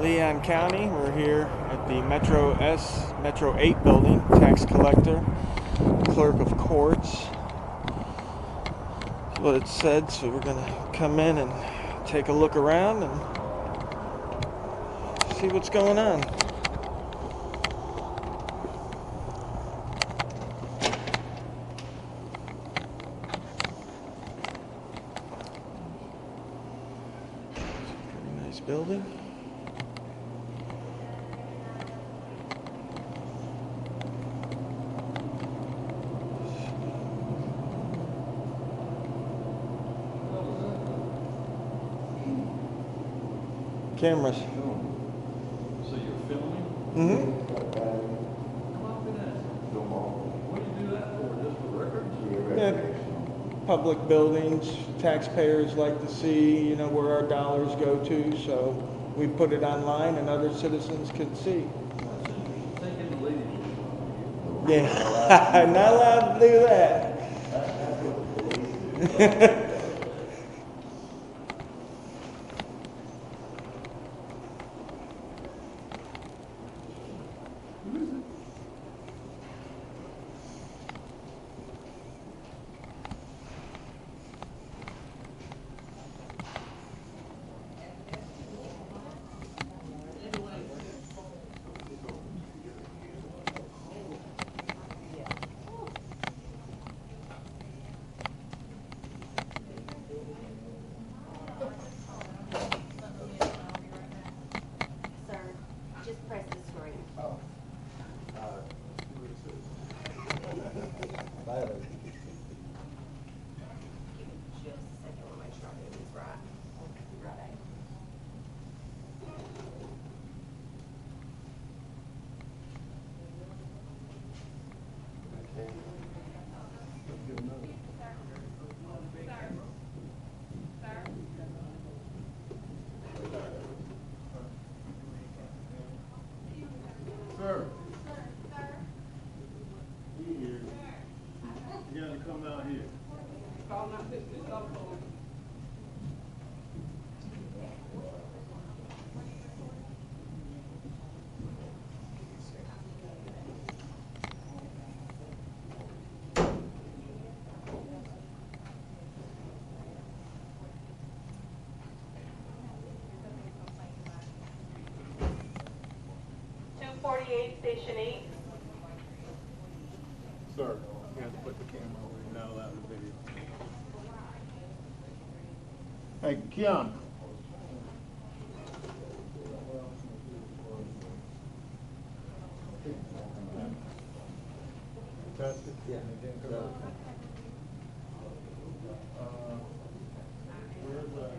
Leon County. We're here at the Metro 8 building, tax collector, clerk of courts. That's what it said, so we're going to come in and take a look around and see what's going on. Pretty nice building. Cameras. So you're filming? Mm-hmm. Come up with that. What do you do that for? Just for records? Yeah, public buildings, taxpayers like to see, where our dollars go to, so we put it online and other citizens can see. That's interesting. Thinking the ladies will Yeah, not allowed to do that. Sir, just press the screen. Just a second, we'll make sure I get this right. Right. Sir. You gotta come out here. Station 8. Sir, you have to put the camera over. You're not allowed to video. Hey, Keon. Tested? Yeah. Where's the...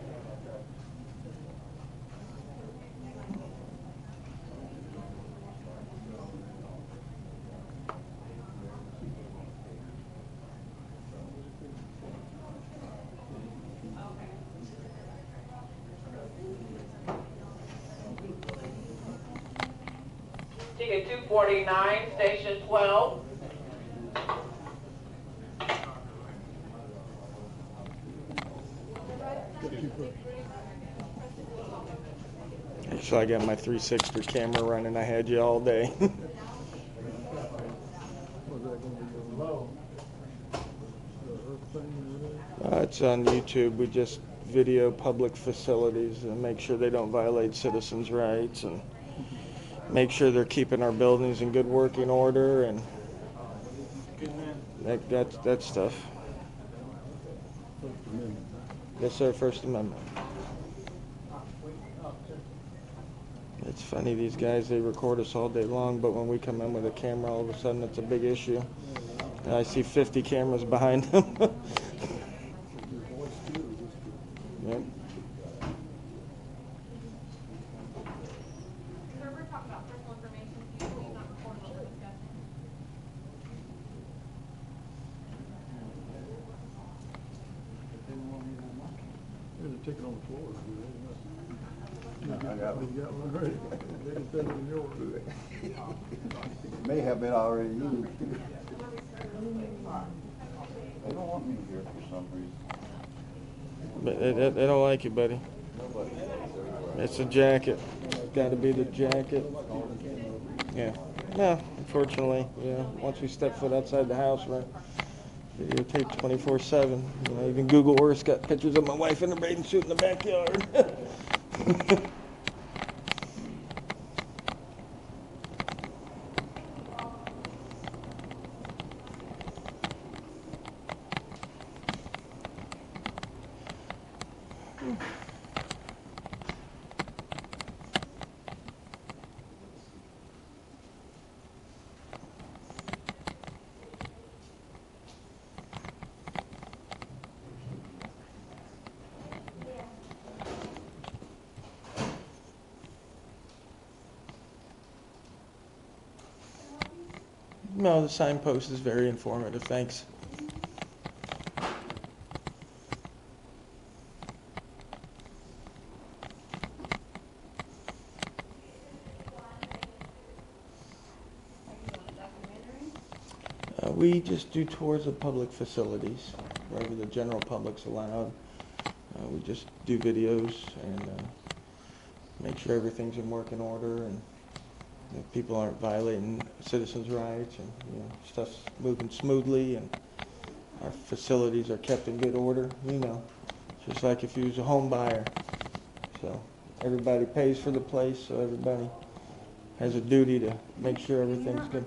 Ticket 249, station 12. Actually, I got my 360 camera running. I had you all day. It's on YouTube. We just video public facilities and make sure they don't violate citizens' rights and make sure they're keeping our buildings in good working order and that stuff. Yes, sir. First Amendment. It's funny, these guys, they record us all day long, but when we come in with a camera, all of a sudden it's a big issue. And I see 50 cameras behind them. Yep. Sir, we're talking about personal information, usually not recordable discussion. There's a ticket on the floor. I got one. You got one already? They can send it in yours. May have been already used. They don't want me here for some reason. But they don't like you, buddy. Nobody. It's a jacket. got to be the jacket. Yeah. No, unfortunately, once we step foot outside the house, we're videotaped 24/7. Even Google Earth's got pictures of my wife in a bathing suit in the backyard. No, the signpost is very informative. Thanks. We just do tours of public facilities, wherever the general public's allowed. We just do videos and make sure everything's in working order and people aren't violating citizens' rights and stuff's moving smoothly and our facilities are kept in good order. Just like if you was a home buyer. So everybody pays for the place, so everybody has a duty to make sure everything's good.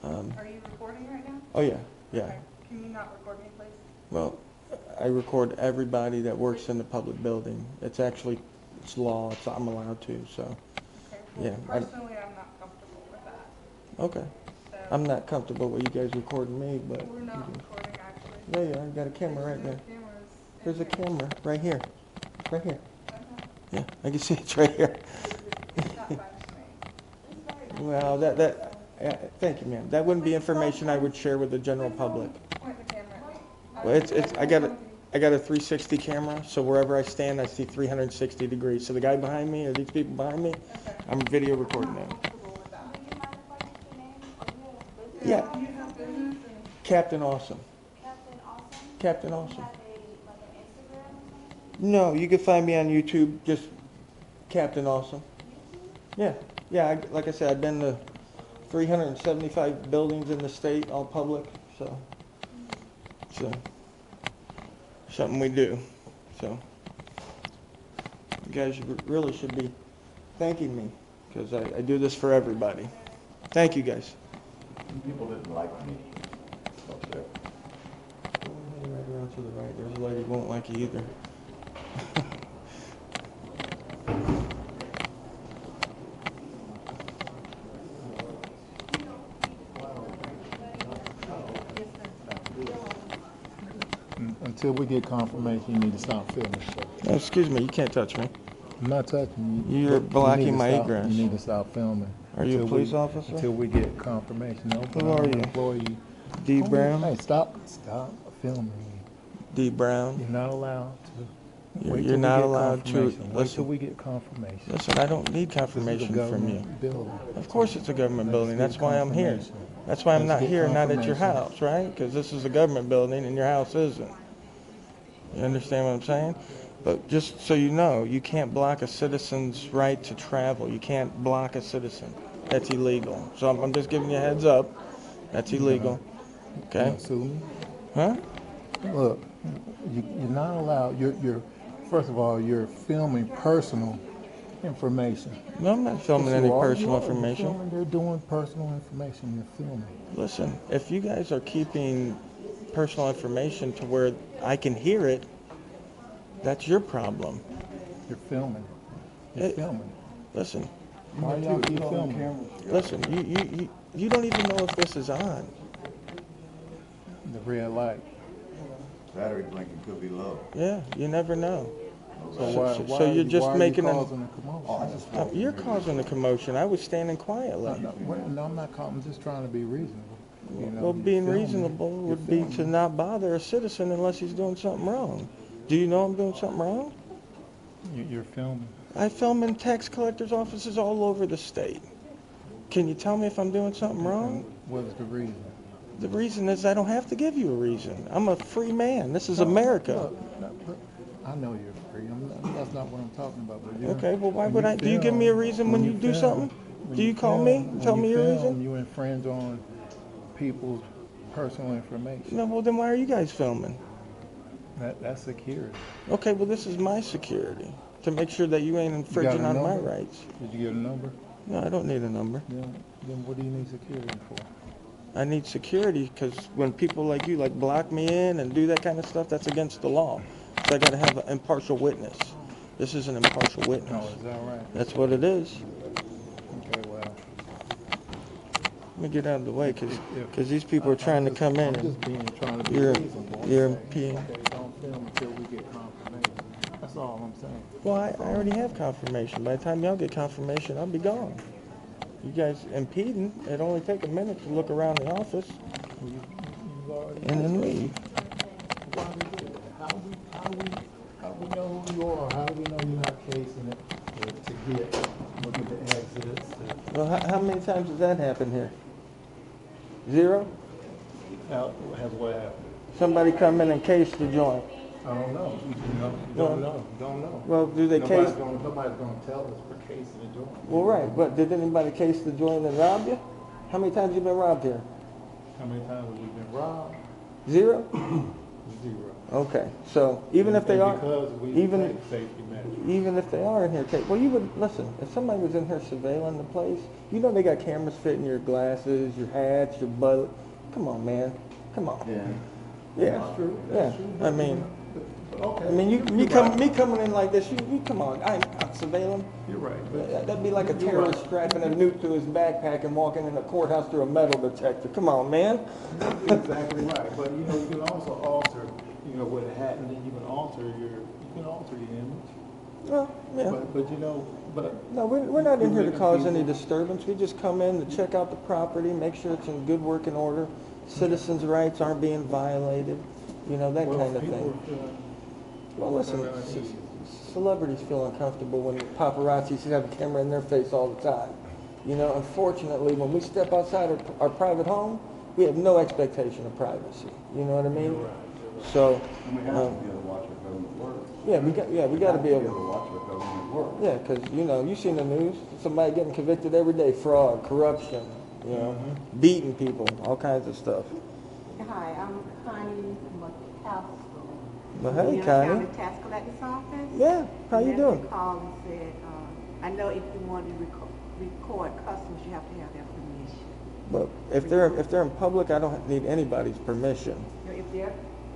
Are you recording right now? Oh yeah. Okay. Can you not record me, please? Well, I record everybody that works in the public building. It's law. I'm allowed to. So Okay. yeah. Personally, I'm not comfortable with that. Okay. So I'm not comfortable with you guys recording me, but we're not recording actually. yeah, I got a camera right there. Cameras There's a in here. camera right here. Right here. Uh-huh. Yeah, I can see it's right here. It's not fun to me. Well, thank you, ma'am. That wouldn't be information I would share with the general public. Point the camera at me. Well, I got a 360 camera, so wherever I stand, I see 360 degrees. So the guy behind me or these people behind me, I'm video recording them. Comfortable with that. Would you mind if I get your name? Or Yeah, You have business and Captain Awesome. Captain Awesome? Captain Do you Awesome. have an Instagram or something? No, you can find me on YouTube, just Captain Awesome. Yeah, like I said, I've been to 375 buildings in the state, all public, so something we do. So you guys really should be thanking me because I do this for everybody. Thank you, guys. People didn't like me up there. Right around to the right. There's a lady who won't like you either. Until we get confirmation, you need to stop filming. No, excuse me, you can't touch me. I'm not touching you. You're but blocking you need to my stop- egress. You need to stop filming. Are you a until police we- officer? Until we get confirmation. No, but Who are I'm an you? employee. D. Hey, Brown? stop filming. D. Brown? You're not allowed to. You're Wait till we not get allowed to- confirmation. Wait till listen. we get confirmation. Listen, I don't need This is a confirmation from you. government building. Of course it's a government Let's building. get That's why I'm here. confirmation. That's why I'm Let's not get here, not at your confirmation. house, right? Because this is a government building and your house isn't. You understand what I'm saying? But just so you know, you can't block a citizen's right to travel. You can't block a citizen. That's illegal. So I'm just giving you a heads up. That's illegal. You Okay? wanna sue me? Huh? Look, you're not allowed. You're first of all, you're filming personal information. No, I'm not filming Yes, any you are. personal You are. You're information. filming. They're doing personal information. You're filming. Listen, if you guys are keeping personal information to where I can hear it, that's your problem. You're filming. You're Hey. filming. Listen, Why y'all keep filming? listen, you don't even know if this is on. The red light. Battery blinking could be low. Yeah, you never know. So why? so why you're just why making are an- you causing a commotion? Oh, I just You're causing a commotion. I was standing quietly. No, I'm not. I'm just trying to be reasonable. You know, Well, you're being filming. reasonable You're would be to filming. not bother a citizen unless he's doing something wrong. Do you know I'm doing something wrong? You're filming. I film in tax collectors' offices all over the state. Can you tell me if I'm doing something wrong? What is the reason? The reason is I don't have to give you a reason. I'm a free man. This is America. Look, I know you're free. I'm That's not what I'm talking about, but you're. Okay, well, why when would I, do you give me a reason when you do film, something? when Do you call me and tell when me you your film, reason? You infringe on people's personal information. No, well, then why are you guys filming? That's security. Okay, well, this is my security, to make sure that you ain't You got infringing a on my number? rights. Did you get a number? No, I don't need a number. Then what do you need security for? I need security because when people like you like block me in and do that kind of stuff, that's against the law. So I got to have an impartial witness. This is an impartial Oh, witness. is that right? That's what it is. Okay, well. Let me get out of the way because if- these people are trying to come in I'm just and trying to be you're- reasonable. I'm you're saying, impeding. okay, don't film until we get confirmation. That's all I'm saying. well, I already have confirmation. By the time y'all get confirmation, I'll be gone. You guys impeding, it'll only take a minute to look around the office You've already. and then leave. Why we do that? How we know who you are? How do we know you're not casing it to get, look at the exits? Well, how many times has that happened here? Zero? How, has what happened? Somebody come in and case the joint. I don't know. You don't know. Well, do they Nobody's case? gonna tell us for casing the joint. Well, right, but did anybody case the joint and rob you? How many times you been robbed here? How many times have we been robbed? Zero? 0. Okay, so even if they And are, because we even- take safety measures. even if they are in here, well, you would, listen, if somebody was in here surveilling the place, you know they got cameras fitting your glasses, your hats, your butt. Come on, man, come on. Yeah. That's true. Yeah, That's true. I mean, Okay. me coming in like this, you come on, I'm surveilling. You're right. But That'd be like a You're terrorist right. strapping a nuke to his backpack and walking in the courthouse through a metal detector. Come on, man. exactly right. But you know, you can also alter, you know, with a hat, and then you can alter your image. Well, yeah. But you know, No, we're not in here to making cause people- any disturbance. We just come in to check out the property, make sure it's in good working order, citizens' rights aren't being violated, you know, that well, kind of people thing. are feeling- Well, listen, Well, I mean- celebrities feel uncomfortable when paparazzis have a camera in their face all the time. You know, unfortunately, when we step outside our private home, we have no expectation of privacy. You know what I mean? So, And we have to be able to watch our government work. we got to be able to. watch our government work. Yeah, because, you know, you seen the news, somebody getting convicted every day, fraud, corruption, you know, beating people, all kinds of stuff. Hi, I'm Connie McCaskill. But hey, Young Connie. County Tax Collector's Office. Yeah, how you doing? They called and said, I know if you want to record customers, you have to have their permission. But if they're in public, I don't need anybody's permission. So if they're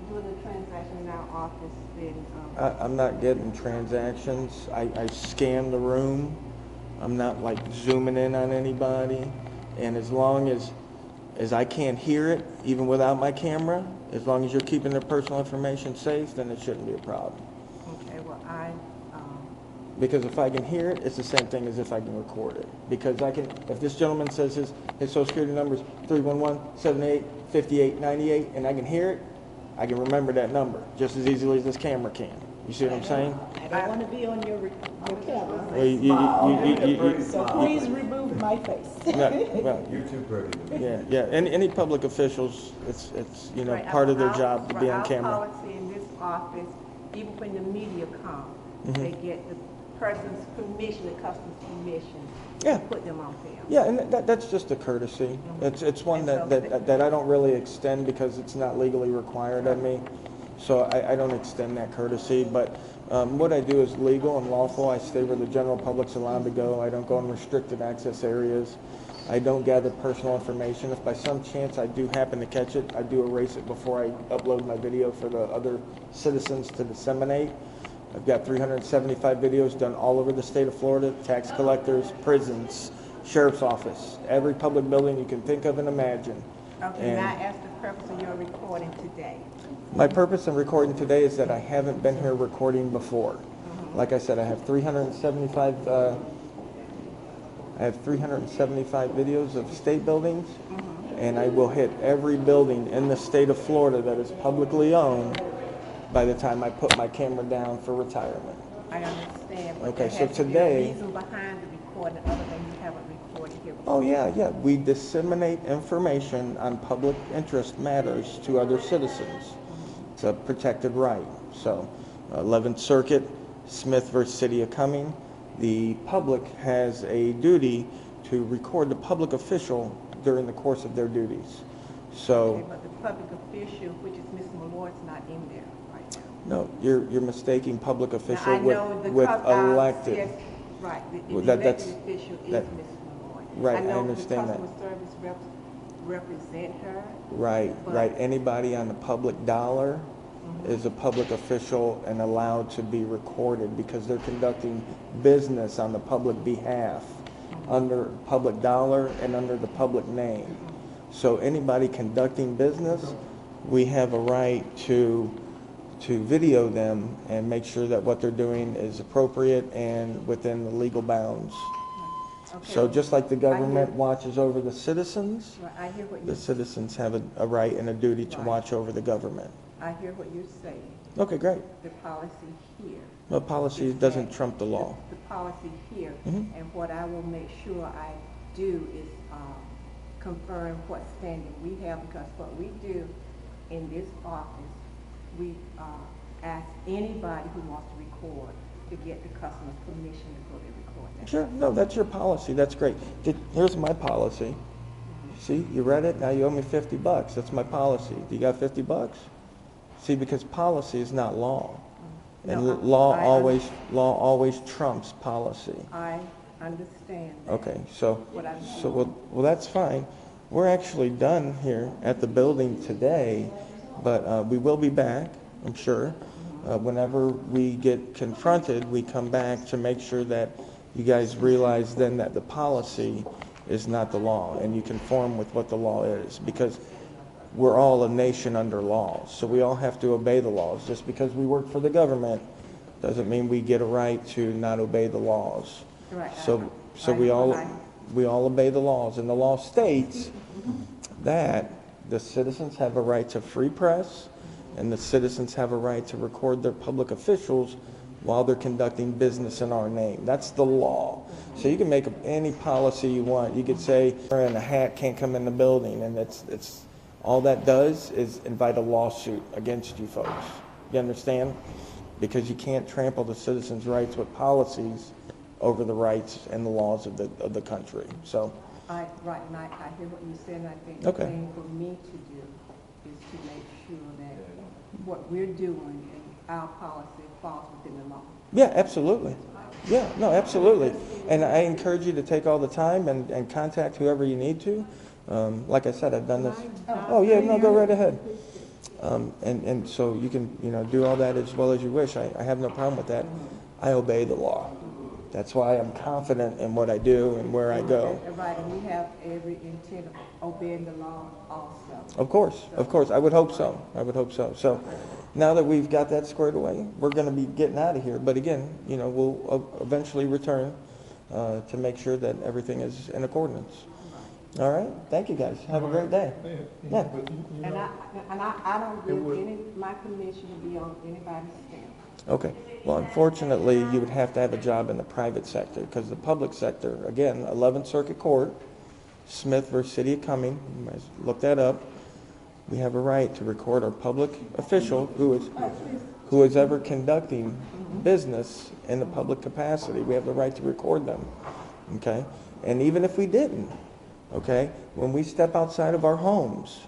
doing a transaction in our office, then, I'm not getting transactions. I scan the room. I'm not like zooming in on anybody. And as long as I can't hear it, even without my camera, as long as you're keeping their personal information safe, then it shouldn't be a problem. okay, well, Because if I can hear it, it's the same thing as if I can record it. Because if this gentleman says his social security number is 311-78-5898, and I can hear it, I can remember that number just as easily as this camera can. You see what I'm saying? I don't want to be on your camera, Well, so please remove my face. well, You're too pretty. yeah. Any public officials, it's you know right, part of their our- job to be on Our camera. policy in this office, even when the media come, Mm-hmm. they get the person's permission, the customer's permission Yeah. to put them on film. Yeah, and that's just a courtesy. It's one that I don't really extend because it's not legally required of me. So I don't extend that courtesy. But what I do is legal and lawful. I stay where the general public's allowed to go. I don't go in restricted access areas. I don't gather personal information. If by some chance I do happen to catch it, I do erase it before I upload my video for the other citizens to disseminate. I've got 375 videos done all over the state of Florida, tax collectors, prisons, sheriff's office, every public building you can think of and imagine. Okay, And now ask the purpose of your recording today. my purpose in recording today is that I haven't been here recording before. Like I said, I have 375 videos of state buildings, and I will hit every building in the state of Florida that is publicly owned by the time I put my camera down for retirement. I understand, but Okay, there so has to be today- a reason behind the recording, other than you haven't recorded here. Oh yeah. We disseminate information on public interest matters to other citizens. It's a protected right. So, 11th Circuit, Smith versus City of Cumming, the public has a duty to record the public official during the course of their duties. Okay, So, but the public official, which is Ms. Malloy's, not in there right now. no, you're mistaking public Now, official I know the with elected. elected. Right, Well, the that's- elected official is Ms. that- Malloy. Right, I know understand that. the customer service reps represent her. Right, But- right. Anybody on the public dollar is a public official and allowed to be recorded because they're conducting business on the public behalf under public dollar and under the public name. So anybody conducting business, we have a right to video them and make sure that what they're doing is appropriate and within the legal bounds. Okay. So just like the government hear- watches over the citizens, Right, I hear what the you, citizens have a right and a duty to Right. watch over the government. I hear what you're saying. Okay, great. The policy here. Well, policy is doesn't that- trump the law. The policy here, Mhm. and what I will make sure I do is confirm what standing we have, because what we do in this office, we ask anybody who wants to record to get the customer's permission before they record. That's Sure, no, that's your policy, that's great. Here's my policy. See, you read it, now you owe me $50. That's my policy. Do you got $50? See, because policy is not law. And No, law I always trumps policy. I understand that. Okay, so, What I'm well, that's fine. We're actually done here at the building today, but we will be back, I'm sure. Whenever we get confronted, we come back to make sure that you guys realize then that the policy is not the law, and you conform with what the law is, because we're all a nation under laws, so we all have to obey the laws. Just because we work for the government doesn't mean we get a right to not obey the laws. Right, So we all obey the laws, and the law states that the citizens have a right to free press, and the citizens have a right to record their public officials while they're conducting business in our name. That's the law. So you can make up any policy you want. You could say, wearing a hat can't come in the building, and it's all that does is invite a lawsuit against you folks. You understand? Because you can't trample the citizens' rights with policies over the rights and the laws of the country. So, Right, and I hear what you said, and I think Okay. the thing for me to do is to make sure that what we're doing and our policy falls within the law. yeah, absolutely. Yeah, no, absolutely. And I encourage you to take all the time and contact whoever you need to. Like I said, I've done this. Oh, yeah, no, go right ahead. And so you can, do all that as well as you wish. I have no problem with that. I obey the law. That's why I'm confident in what I do and where I go. Right, and we have every intent of obeying the law also. Of course. I would hope so. So now that we've got that squared away, we're going to be getting out of here. But again, we'll eventually return to make sure that everything is in accordance. All right. Thank you, guys. Have a great day. Yeah. And I don't give my permission to be on anybody's stamp. Okay. Well, unfortunately, you would have to have a job in the private sector, because the public sector, again, 11th Circuit Court, Smith versus City of Cumming, you guys look that up. We have a right to record our public official who is ever conducting business in the public capacity. We have the right to record them. Okay? And even if we didn't, okay, when we step outside of our homes,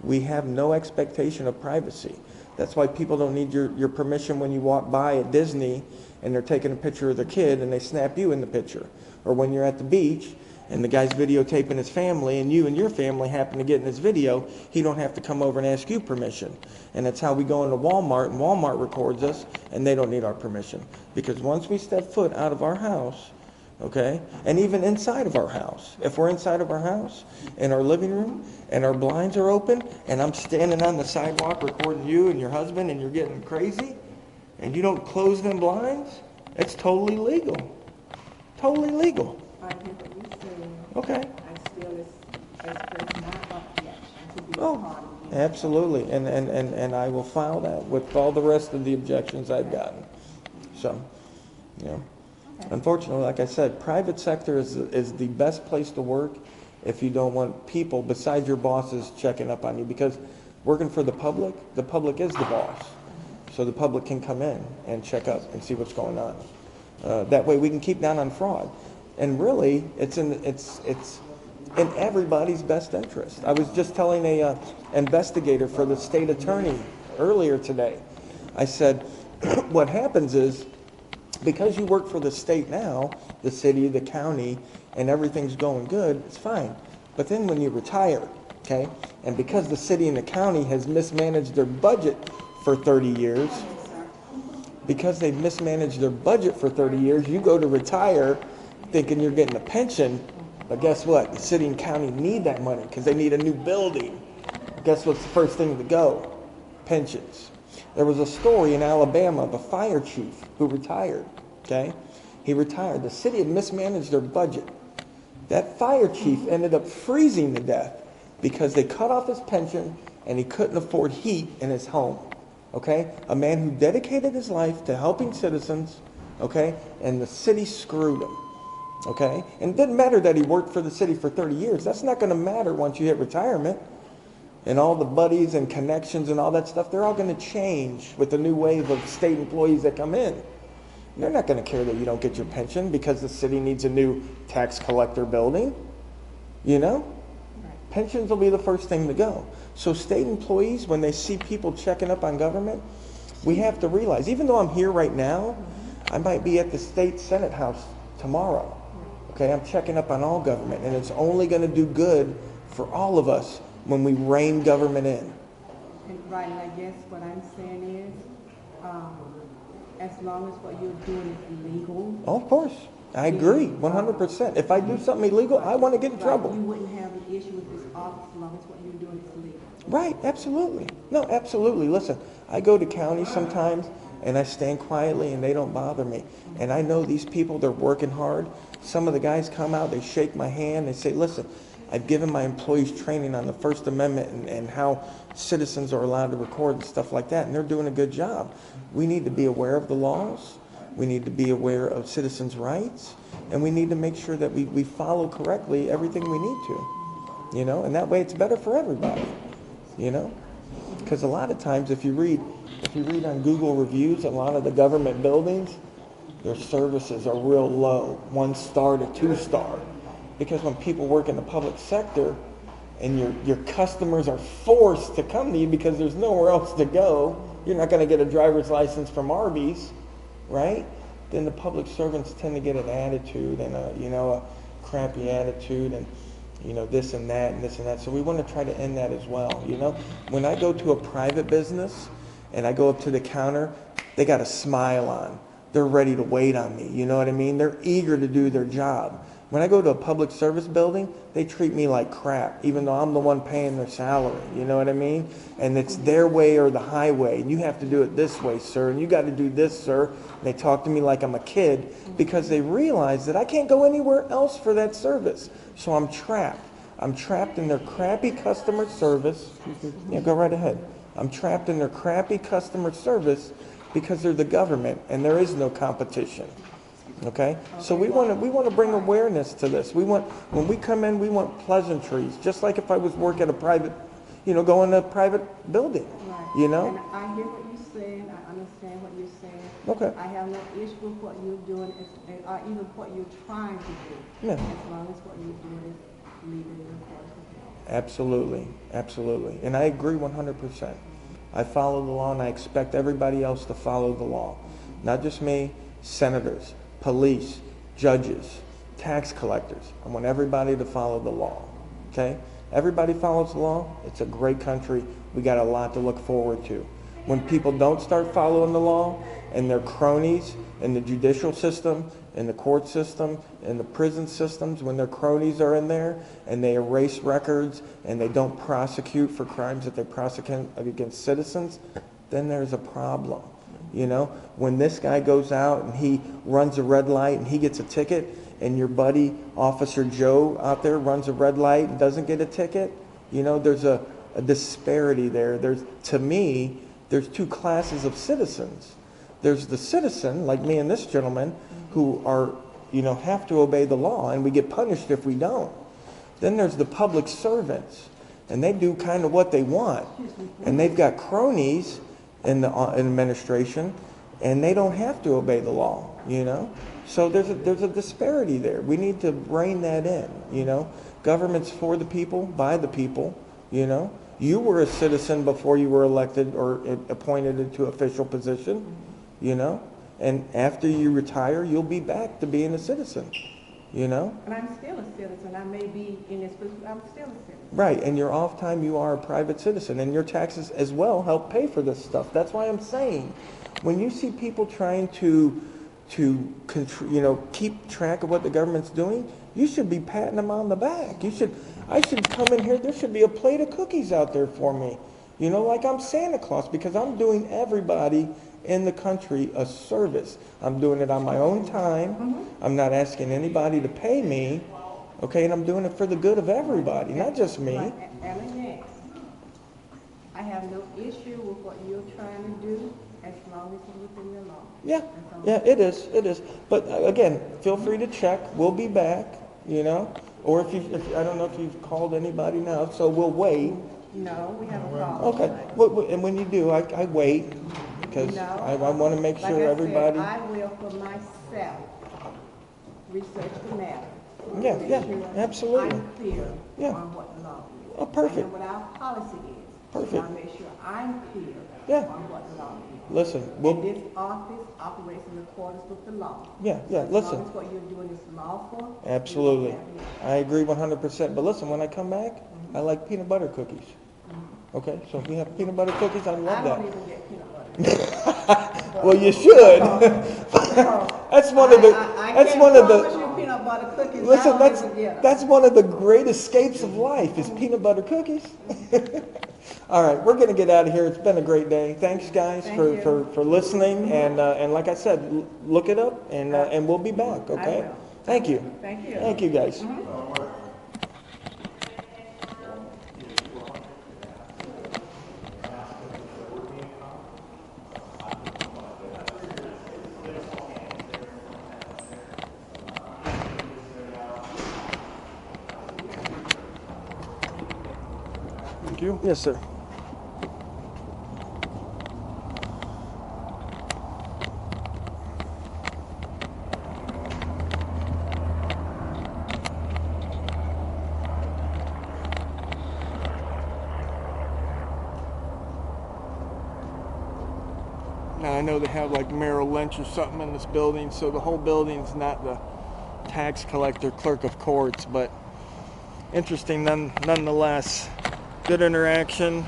we have no expectation of privacy. That's why people don't need your permission when you walk by at Disney and they're taking a picture of their kid and they snap you in the picture. Or when you're at the beach and the guy's videotaping his family and you and your family happen to get in his video, he don't have to come over and ask you permission. And that's how we go into Walmart, and Walmart records us, and they don't need our permission. Because once we step foot out of our house, okay, and even inside of our house, if we're inside of our house, in our living room, and our blinds are open, and I'm standing on the sidewalk recording you and your husband, and you're getting crazy, and you don't close them blinds, it's totally legal. Totally legal. I hear what you're saying. Okay. I still express my objection to be a Oh, part of this. absolutely, and I will file that with all the rest of the objections I've gotten. So, unfortunately, like I said, private sector is the best place to work if you don't want people besides your bosses checking up on you, because working for the public is the boss. so the public can come in and check up and see what's going on. That way we can keep down on fraud. And really, it's in everybody's best interest. I was just telling a investigator for the state attorney earlier today. I said, what happens is, because you work for the state now, the city, the county, and everything's going good, it's fine. But then when you retire, okay, and because the city and the county has mismanaged their budget for 30 years, because they've mismanaged their budget for 30 years, you go to retire thinking you're getting a pension, but guess what? The city and county need that money because they need a new building. Guess what's the first thing to go? Pensions. There was a story in Alabama of a fire chief who retired, okay? He retired. The city had mismanaged their budget. That fire chief ended up freezing to death because they cut off his pension and he couldn't afford heat in his home, okay? A man who dedicated his life to helping citizens, okay? And the city screwed him, okay? And it didn't matter that he worked for the city for 30 years. That's not going to matter once you hit retirement. And all the buddies and connections and all that stuff, they're all going to change with the new wave of state employees that come in. They're not going to care that you don't get your pension because the city needs a new tax collector building. You know? Pensions will be the first thing to go. So state employees, when they see people checking up on government, we have to realize, even though I'm here right now, I might be at the state Senate House tomorrow. Okay, I'm checking up on all government, and it's only going to do good for all of us when we rein government in. And right, and I guess what I'm saying is, as long as what you're doing is legal. Oh, of course. I agree, 100%. If I do something illegal, I want to get in trouble. You wouldn't have an issue with this office as long as what you're doing is legal. Right, absolutely. No, absolutely. Listen, I go to county sometimes, and I stand quietly, and they don't bother me. And I know these people, they're working hard. Some of the guys come out, they shake my hand, they say, listen, I've given my employees training on the First Amendment and how citizens are allowed to record and stuff like that, and they're doing a good job. We need to be aware of the laws. We need to be aware of citizens' rights, and we need to make sure that we follow correctly everything we need to, you know, and that way it's better for everybody, you know, because a lot of times if you read on Google reviews, a lot of the government buildings, their services are real low, 1 star to 2 star. Because when people work in the public sector and your customers are forced to come to you because there's nowhere else to go, you're not going to get a driver's license from Arby's, right? Then the public servants tend to get an attitude and a crappy attitude and this and that and this and that. So we want to try to end that as well. You know, when I go to a private business and I go up to the counter, they got a smile on. They're ready to wait on me. You know what I mean? They're eager to do their job. When I go to a public service building, they treat me like crap, even though I'm the one paying their salary. You know what I mean? And it's their way or the highway. And you have to do it this way, sir. And you got to do this, sir. And they talk to me like I'm a kid because they realize that I can't go anywhere else for that service. So I'm trapped. I'm trapped in their crappy customer service. Yeah, go right ahead. I'm trapped in their crappy customer service because they're the government and there is no competition. Okay? So we want to bring awareness to this. When we come in, we want pleasantries, just like if I was working at a private, go in a private building, Right. And I hear what you're saying. I understand what you're saying. Okay. I have no issue with what you're doing, or even what you're trying to do. Yeah. As long as what you're doing is legally enforceable. Absolutely. Absolutely. And I agree 100%. I follow the law and I expect everybody else to follow the law. Not just me, senators, police, judges, tax collectors. I want everybody to follow the law. Okay? Everybody follows the law. It's a great country. We got a lot to look forward to. When people don't start following the law and they're cronies in the judicial system, in the court system, in the prison systems, when their cronies are in there and they erase records and they don't prosecute for crimes that they prosecute against citizens, then there's a problem. When this guy goes out and he runs a red light and he gets a ticket and your buddy, Officer Joe, out there runs a red light and doesn't get a ticket, there's a disparity there. To me, there's 2 classes of citizens. There's the citizen, like me and this gentleman, who are, have to obey the law and we get punished if we don't. Then there's the public servants and they do kind of what they want. And they've got cronies in the administration, and they don't have to obey the law, you know? So there's a disparity there. We need to rein that in, you know? Government's for the people, by the people, you know? You were a citizen before you were elected or appointed into official position, you know? And after you retire, you'll be back to being a citizen, you know? And I'm still a citizen. I may be in this position, I'm still a citizen. Right, and your off time, you are a private citizen, and your taxes as well help pay for this stuff. That's why I'm saying, when you see people trying to keep track of what the government's doing, you should be patting them on the back. I should come in here, there should be a plate of cookies out there for me. You know, like I'm Santa Claus, because I'm doing everybody in the country a service. I'm doing it on my own time. I'm not asking anybody to pay me, okay, and I'm doing it for the good of everybody, not just me. Ellen, I have no issue with what you're trying to do as long as it's within the law. Yeah, it is. But again, feel free to check. We'll be back, you know. Or if I don't know if you've called anybody now, so we'll wait. No, we haven't called. Okay, and when you do, I wait, because I want to make sure like everybody. I will for myself research the matter. Yeah, Make sure absolutely. I'm clear Yeah. on what the law is. Oh, perfect. I know what our policy is. Perfect. I'll make sure I'm clear Yeah. on what the law is. Listen, And this office operates in accordance with the law. Yeah, As listen. long as what you're doing is lawful. Absolutely. you don't have any- I agree 100%. But listen, when I come back, I like peanut butter cookies. Okay, so if we have peanut butter cookies, I love I that. don't even get peanut butter. Well, you should. That's one of the. That's one of the. You peanut butter cookies. Listen, I don't even get 'em. that's one of the great escapes of life is peanut butter cookies. All right, we're gonna get out of here. It's been a great day. Thanks, guys, for listening. And like I said, look it up, and we'll be back. Okay. will. Thank you. Thank you. Thank you, guys. Thank you. Yes, sir. Now I know they have like Merrill Lynch or something in this building, so the whole building's not the tax collector, clerk of courts, but interesting nonetheless. Good interaction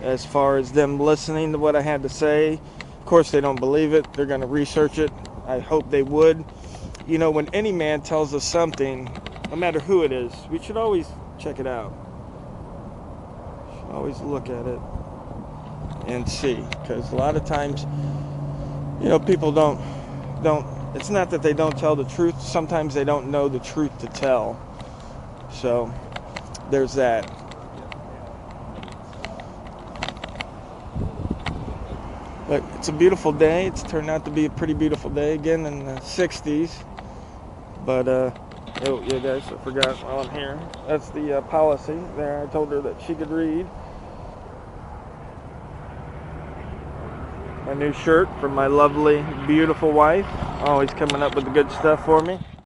as far as them listening to what I had to say. Of course, they don't believe it. They're going to research it. I hope they would. You know, when any man tells us something, no matter who it is, we should always check it out. Should always look at it and see, because a lot of times, you know, people don't. It's not that they don't tell the truth. Sometimes they don't know the truth to tell. So there's that. But it's a beautiful day. It's turned out to be a pretty beautiful day again in the 60s. But oh yeah, guys, I forgot while I'm here. That's the policy there. I told her that she could read. My new shirt from my lovely, beautiful wife. Always coming up with the good stuff for me.